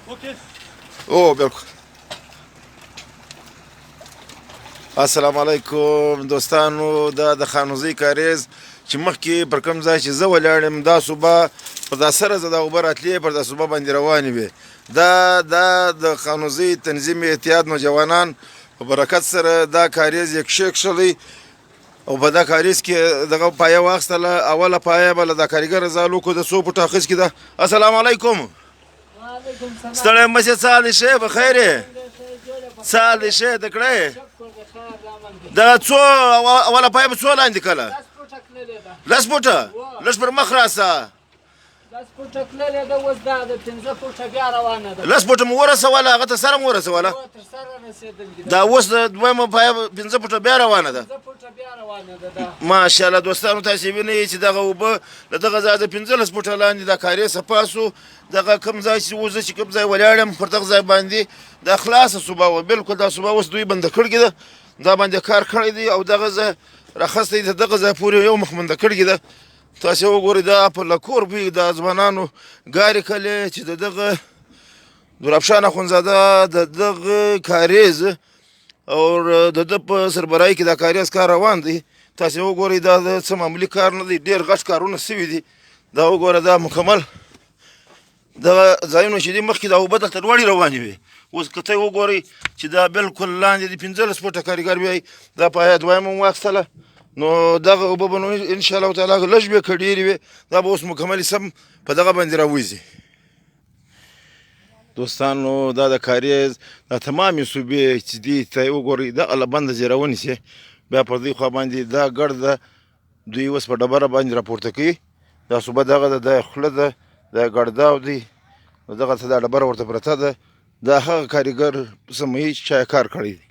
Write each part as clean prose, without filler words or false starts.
او بالکل. السلام علیکم دوستانو، دا د خانوزۍ کاریز چې مخکې پر کوم ځای چې زه ولاړ یم دا صوبه پر دا سره زه دا اوبه راتلې پر دا صوبه باندې روانې وې. دا د خانوزۍ تنظیم اتحاد نوجوانان په برکت سره دا کاریز یک شیک شلی او په دا کاریز کې دغه پایه واخیستله. اوله پایه به له دا کاریګر رضا لوکو د څو فوټه اخیستې ده. السلام علیکم. ستړی مه شې، څه حال دې ښه په خیر یې؟ څه حال دې ښه ته کړی؟ دا څو اوله پایه به څو لاندې کله؟ 10 فوټه. لږ پر مخ راسه. 10 فوټه تللې ده، اوس دا د 15 فوټه بیا روانه ده. 10 فوټه مو ورسوله، هغه ته سره مو ورسوله؟ تر سره رسېدلې ده. دا اوس د دویمه پایه 15 فوټه بیا روانه ده. 15 فوټه بیا روانه ده. ماشاءالله دوستانو، تاسې وینئ چې دغه اوبه له دغه ځایه د 15 فوټه لاندې دا کاریز صفا سو. دغه کوم ځای چې اوس زه چې کوم ځای ولاړ یم پر دغه ځای باندې دا خلاصه صوبه وه. بالکل دا صوبه اوس دوی بنده کړې ده، دا باندې کار کړی دی او دغه ځای راخستی د دغه ځای پورې یو مخ بنده کړې ده. تاسې وګورئ دا په لکور بوی د ځوانانو ګارې کلې چې د دغه نورافشان اخونزاده د دغه کاریز او د ده په سربراهي کې دا کاریز کار روان دی. تاسې وګورئ دا د څه معمولي کار نه دی، ډېر غټ کارونه سوي دي. دا وګوره دا مکمل دغه ځایونه چې دي مخکې دا اوبه دلته لوړې روانې وې، اوس که ته وګورئ چې دا بالکل لاندې د 15 فوټه کاریګر بیایي. دا پایه دویمه مو واخیستله، نو دغه اوبه به نو انشاءالله تعالی لږ وې که ډېرې وې، دا به اوس مکمل سم په دغه باندې راوځي. دوستانو دا د کاریز دا تمامې صوبې چې دي ته یې وګورئ دغه له بنده ځای راونیسئ، بیا پر دې خوا باندې دا ګرد ده دوی اوس په ډبره باندې راپورته کوي. دا صوبه دغه ده، دا خوله ده، دا ګرداو دی، نو دغه ته دا ډبره ورته پرته ده. دا هغه کاریګر سموي چې چا کار کړی دی.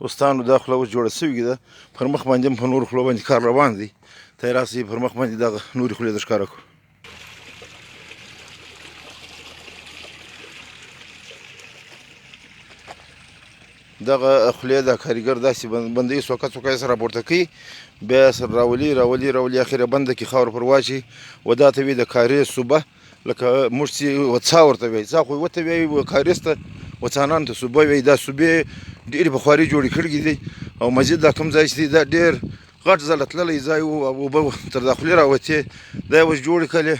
دوستانو دا خوله اوس جوړه سوې ده، پر مخ باندې هم په نورو خولو باندې کار روان دی. ته یې راسئ پر مخ باندې دغه نورې خولې در ښکاره کړو. دغه خولې دا کاریګر داسې بندوي، څوکه څوکه یې سره راپورته کوي، بیا یې سره راولي اخره بنده کې خاور پر واچي و دا ته وي د کاریز صوبه. لکه موږ چې وڅا ورته وایي، څا خو ورته وایي کاریز ته، وڅانانو ته صوبه وایي. دا صوبې ډېرې پخواري جوړې کړي دي او مزید دا کوم ځای چې دی دا ډېر غټ ځله تللی ځای و او اوبه تر دا خولې راوتې، دا یې اوس جوړې کړلې.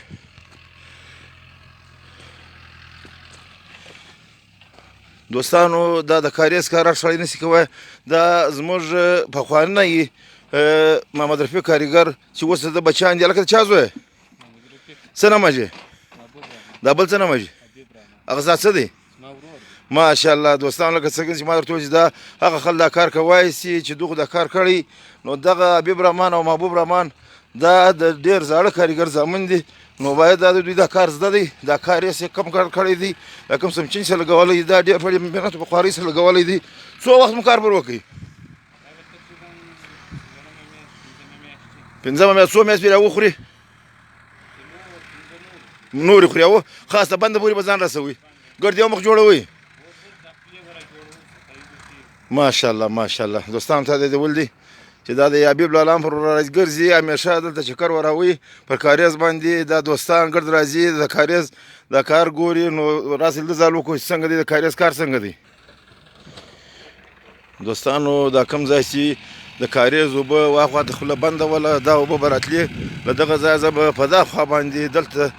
دوستانو دا د کاریز کار هر سړی نشي کوی. دا زموږ پخوانی محمد رفیق کاریګر چې اوس د بچیان دي، هلکه د چا زوی څه نومه چې دا بل څه نومه چې هغه څه دی؟ ماشاءالله دوستانو، لکه څنګه چې ما درته وویل چې دا هغه خلک دا کار کولی سي چې دغو دا کار کړی. نو دغه حبیب رحمان او محبوب رحمان دا د ډېر زاړه کاریګر زامن دي، نو باید دا د دوی دا کار زده دی. دا کار یې کم کار کړی دی، دا کوم سمچین سره لګولی دی، دا ډېر په محنت په خوارۍ سره لګولی دی. څو وخت مو کار پر وکړي؟ 15 میاشتې. څو میاشتې بیا وخوري؟ نورې خوري. او خاصه بنده پورې به ځان رسوي، ګرد یو مخ جوړوي. ماشاءالله ماشاءالله دوستانو، ته دې ول دي چې دا د حبیب لالام پر ورځ ګرځي، همیشه دلته چکر وراوي پر کاریز باندې. دا دوستان ګرد راځي د کاریز دا کار ګوري. نو راسل د ځال وکړو چې څنګه دی د کاریز کار څنګه دی. دوستانو دا کوم ځای چې د کاریز اوبه واخوا ته خوله بنده وله، دا اوبه به راتلې له دغه ځایه زه به په دا خوا باندې دلته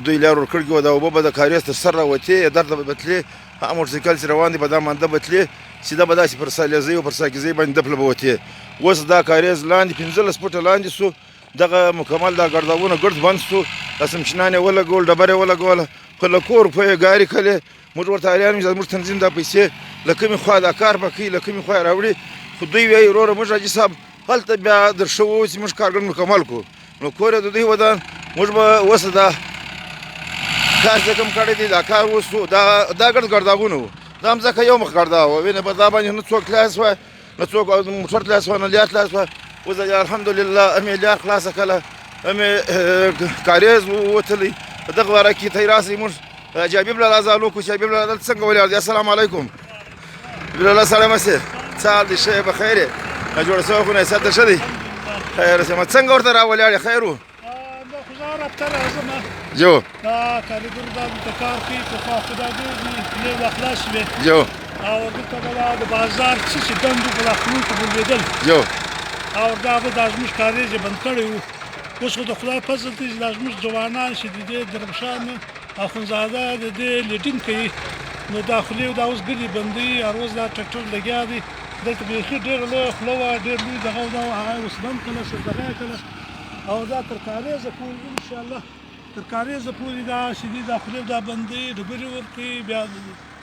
دوی لار ورکړي وو، دا اوبه به د کاریز تر سر راوتې، درته به تلې، هغه موټرسایکل چې روان دي په دا مانده به تلې، سیده به داسې پر سالیزۍ او پر ساکیزۍ باندې دپله به وتې. اوس دا کاریز لاندې 15 فوټه لاندې سو، دغه مکمل دا ګردابونه ګرد بند سو، دا سمچینان یې ولګول، ډبره یې ولګوله، په لکور په یې ګارې کړلې. موږ ورته حیران یو، زموږ تنظیم دا پیسې له کومې خوا دا کار به کوي، له کومې خوا یې راوړي. خو دوی وایي وروره موږ حاجي صاحب هلته بیا در ښه وو چې موږ کارګر مکمل کړو. نو کور یې د دوی ودان، موږ به اوس دا کار چې کوم کړی دی دا کار اوس دا ګرد ګردابونه وو، دا هم ځکه یو مخ ګرداب وو. وینې په دا باندې نه څوک تللی سوی، نه څوک موټر تللی سوی، نه لار تللی سوی. اوس الحمدلله امې لار خلاصه کړله، امې کاریز ووتلی. په دغه باره کې ته یې راسئ موږ حاجي حبیب لالا ځال وکړو چې حبیب لالا دلته څنګه ولاړ دی. السلام علیکم حبیب لالا، سلام هسې؟ څه حال دی؟ ښه یې؟ بخیر یې؟ جوړه شوې خونه صحت دې ښه دی؟ خیر اوسې. څنګه ورته راولاړې؟ خیر و؟ جو دا کارګر دا د کار کوي پخوا خو دا ډېر خولې به خلاص وې جو او دلته به دا د بازار څه چې دندو په خولو کې به لوېدل جو او دا به دا زموږ کاریز یې بند کړی وو اوس خو د خدای فضل دی چې دا زموږ ځوانان چې د دې درمشان اخندزاده د دې لیډینګ کوي نو دا خولې دا اوس ګرې بندوي هر اوس دا ټرکټر لګیا دی دلته بیخي ډېره لویه خوله وه ډېر لوی دغه دا هغه اوس بند کړله دغه یې کړله او دا تر کاریزه پورې انشاءالله تر کاریزه پورې دا چې دي دا خولې دا بندوي ډبرې ورکوي بیا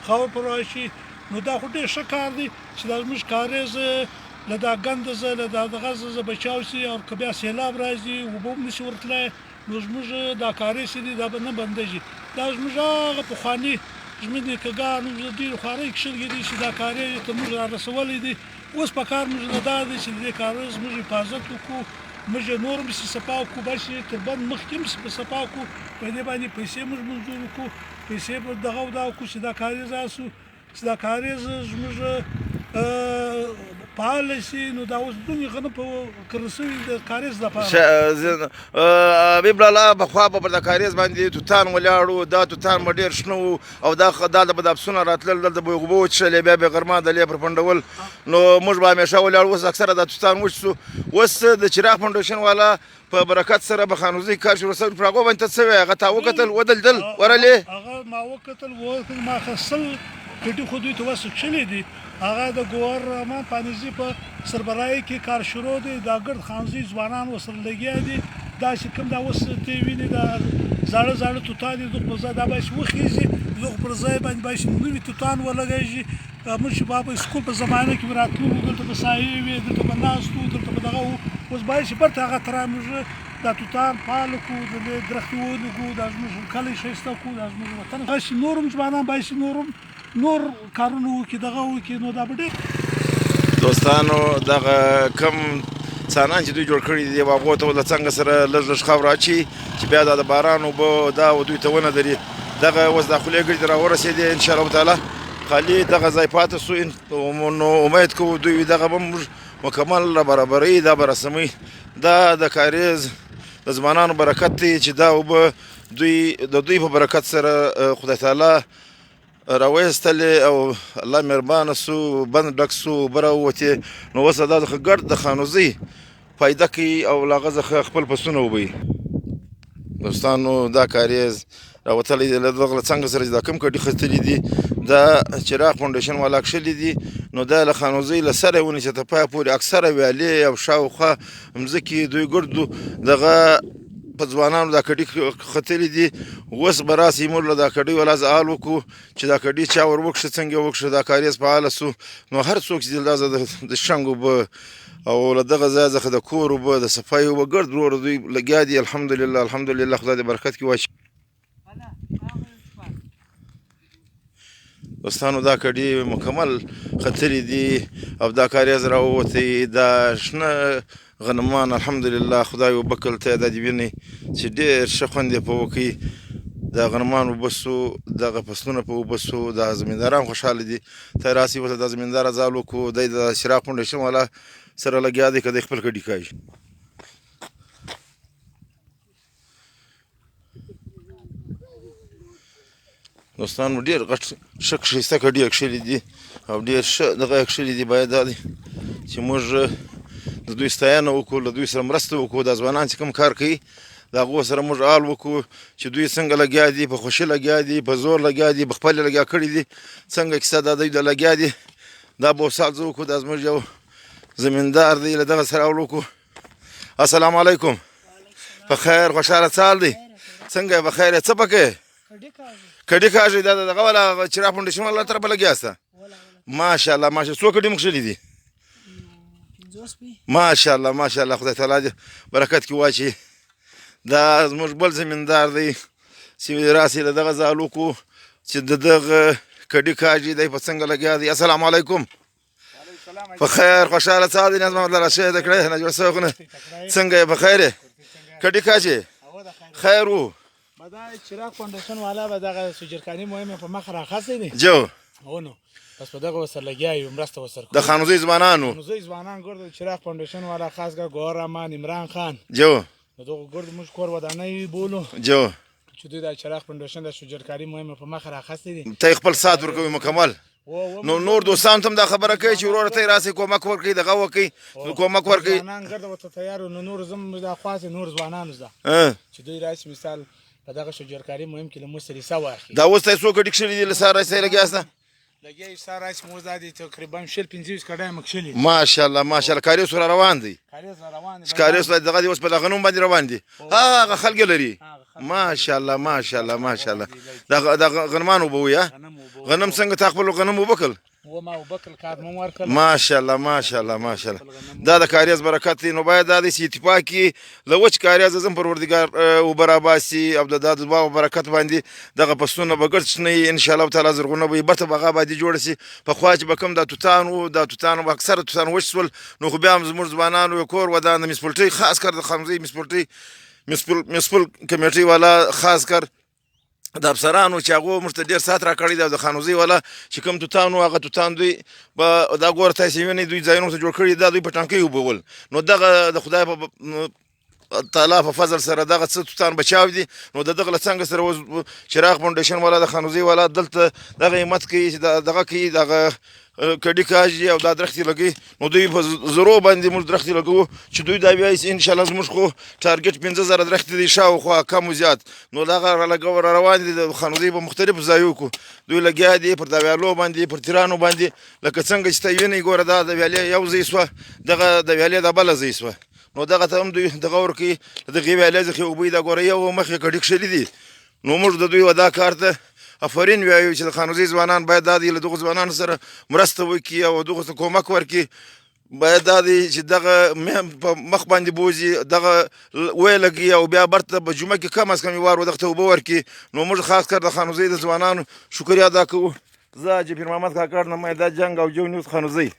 خاور پر راشي نو دا خو ډېر ښه کار دی چې دا زموږ کاریز له دا ګنده زه له دا دغه زه بچاو شي او که بیا سیلاب راځي اوبه هم نشي ورتلی نو زموږ دا کاریز چې دی دا به نه بندېږي دا زموږ هغه پخواني زموږ نیکهګانو ډېرې خوارۍ کښلي دي چې دا کاریز ته موږ را رسولی دی اوس په کار موږ نه دا دی چې د دې کاریز موږ حفاظت وکړو موږ یې نور هم چې صفا وکړو بس یې تر بند مخکې هم صفا وکړو په دې باندې پیسې موږ منظور وکړو پیسې به دغه او دا وکړو چې دا کاریز راسو چې دا کاریز زموږ فعال شي نو دا اوس دومره غنه په کړل شوي د کاریز لپاره حبیب لالا پخوا به پر د کاریز باندې توتان ولاړو دا توتان به ډېر شنه وو او دا به د پسونه راتلل دلته به یې اوبه وڅښلې بیا به یې غرمه دلې پر پنډول نو موږ به همیشه ولاړو اوس اکثره دا توتان وچ شو اوس د چراغ فاونډیشن والا په برکت سره به خانوزي کار شروع شوی پر هغو باندې ته څه وایې هغه تا وکتل ودلدل ورلې هغه ما وکتل ما خصل کټي خو دوی ته وس کښلي دي هغه د ګورنمنت پانیزي په سربراهي کې کار شروع دی دا ګرد خانزي ځوانان ورسره لګیا دي دا چې کوم دا اوس ته ویني دا زاړه توتان دي دغه په ځای دا به وخیږي دغه پر ځای باندې به نوي توتان ولګېږي موږ چې بابا سکول په زمانه کې راتلو دلته به سایې وي دلته به ناست وو دلته به دغه وو اوس باید چې برته هغه ترا موږ دا توتان پال کړو د درختې ولګو دا زموږ کلی ښایسته کړو دا زموږ وطن چې نور هم ځوانان باید چې نور کارونه وکړي دغه وکړي نو دا به ډېر دوستانو دغه کم څانان چې دوی جوړ کړي دي هغو ته له څنګه سره لږ لږ خاوره اچي چې بیا دا د باران اوبه دا دوی ته ونه دري دغه اوس دا خولې ګرد راورسېدې انشاءالله تعالی خالي دغه ځای پاتې سو نو امید کوو دوی دغه به موږ مکمل برابري دا به رسموي دا د کاریز د ځوانانو برکت دی چې دا اوبه د دوی په برکت سره خدای تعالی راویستلې او الله مهربانه سو بند ډک سو اوبه راووتې نو اوس دا ګرد د خانوزۍ فایده کوي او له هغه څخه خپل فصلونه اوبوي دوستانو دا کاریز راوتلی دی له دغه څنګه سره چې دا کوم کډې ختلي دي دا چراغ فاونډیشن والا کښلي دي نو دا له خانوزۍ له سره یې ونیسه تر پایه پورې اکثره ویالې او شاوخوا مځکې دوی ګردو دغه په ځوانانو دا کډې ختلي دي اوس به راسي موږ له دا کډۍ والا زعال وکړو چې دا کډۍ چا ور وکړه څنګه وکړه دا کاریز فعاله سو نو هر څوک چې دا د شنګ اوبه او له دغه ځای څخه د کور اوبه د صفایي اوبه ګرد ورور دوی لګیا دي الحمدلله خدای دې برکت کړي واچي دوستانو دا کډې مکمل ختلي دي او دا کاریز راووتی دا شنه غنمان الحمدلله خدای وبکل ته دا دې ویني چې ډېر ښه خوند یې په وکړي دا غنمان وبسو دغه فصلونه په وبسو دا زمینداران خوشحاله دي ته راسي ورته دا زمیندار ځال وکړو دی د چراغ فاونډیشن والا سره لګیا دی که دی خپل کډې کاږي دوستانو ډېر غټ ښه ښایسته کډې یې کښلي دي او ډېر ښه دغه یې کښلي دي باید دا دی چې موږ د دوی ستاینه وکړو له دوی سره مرسته وکړو دا ځوانان چې کوم کار کوي د هغو سره موږ حال وکړو چې دوی څنګه لګیا دي په خوښي لګیا دي په زور لګیا دي په خپل لګیا کړي دي څنګه کیسه دا دوی د لګیا دي دا به وسات زه وکړو دا زموږ یو زمیندار دی له دغه سره حال وکړو السلام علیکم په خیر خوشحاله سال دی څنګه یې په خیر یې څه پکې کډې کاږي دا دغه والا چراغ فاونډیشن والا طرفه لګیاسته ماشاءالله ماشاءالله څو کډې مو کښلي دي ماشاءالله خدای تعالی دې برکت کې واچي دا زموږ بل زمیندار دی چې راسي له دغه ځای وکړو چې د دغه کډې کاږي دی په څنګه لګیا دی السلام علیکم په خیر خوشحاله څه دی نظم الله راشه دې کړی نه جوړ سوغنه څنګه یې په خیر کډې کاږي خیر وو دا چراغ فاونډیشن والا به دغه سجرخاني مهمه په مخ راخاصه دي جو ونه بس په دغه وسر لګیا یو مرسته وسر د خانوزۍ ځوانانو ګرد چراغ فاونډیشن والا خاص کا ګورمان عمران خان جو دغه ګرد موږ کور ودانۍ بولو جو چې دوی د چراغ فاونډیشن د شجرکاري مهمه په مخ راخستې دي. ته خپل سات ورکوي مکمل. نو نور دوستان ته هم دا خبره کوي چې وروره ته راسي کومک ورکړي دغه وکړي کومک ورکړي. ځوانان ګرده ورته تیار نو نور زم دا خاص نور ځوانانو زده چې دوی راشي مثال په دغه شجرکاري مهم کې له مو سره حصه واخلي. دا اوس ته څوک ډیک شوي دي له سهار راځي لګیاسته لګیا سهار راشي مو زده تقریبا 15 کډای مکشلي. ماشاءالله ماشاءالله کاریوس سره روان دی. کاریوس دغه دی اوس په دغه نوم باندې روان دي. هغه خلک لري ماشاءالله ماشاءالله ماشاءالله. دا غنمان وبو یا غنم څنګه تا خپل غنم وبکل وما وبکل کار مو ورکل. ماشاءالله ماشاءالله ماشاءالله. دا د کاریز برکت دی. نو باید دا د اتفاقي لوچ کاریز زم پروردگار او براباسي او د دعا برکت باندې دغه پسونه بغړچ نه ان شاء الله تعالی زرغونه به برته بغا باندې جوړ شي. په خواج بکم د توتان اکثر توتان وشول. نو خو بیا هم زموږ ځوانانو کور ودان مسپلټي خاص کر د خمزي مسپلټي مسپل کمیټي والا خاص کر د افسرانو چې هغه موږ ته ډېر سات راکړی دی د خانوزي والا چې کوم توتان هغه توتان دوی به دا ګوره تاسې وینئ دوی ځایونو ته جوړ کړي دا دوی په ټانکۍ اوبول. نو دغه د خدای په تعالی په فضل سره دغه څه توتان بچاو دي. نو د دغه له څنګه سره اوس چراغ فاونډیشن والا د خانوزي والا دلته دغه همت کوي چې دغه کوي دغه کډي کاږي او دا درختې لګوي. نو دوی په زرو باندې موږ درختې لګوو چې دوی دا بیا انشاءالله زموږ خو ټارګټ 15,000 درختې دي شاوخوا کم و زیات. نو دغه را روان دي د خانوزي په مختلفو ځایو کو دوی لګیا دي پر دا ویالو باندې پر تیرانو باندې لکه څنګه چې ته وینئ ګوره دا د ویالې یو ځای سوه دغه د ویالې د بله ځای سوه. نو دغه ته هم دوی دغه ورکوي د دغې ویالې څخه اوبه دا ګوره یو مخې کډي کښلي دي. نو موږ د دوی و دا کار ته افرین وایو چې د خانوزي ځوانان باید دا دی له دغو ځوانانو سره مرسته وکړي او دغو ته کومک ورکړي. باید دا دی چې دغه په مخ باندې بوځي دغه ویې لګي او بیا برته په جمعه کې کم از کم وار ودغه ته اوبه ورکړي. نو موږ خاص کر د خانوزي د ځوانانو شکریه ادا کوو. زه جبیر محمد کاکړ نماینده جنګ او جو نیوز خانوزي.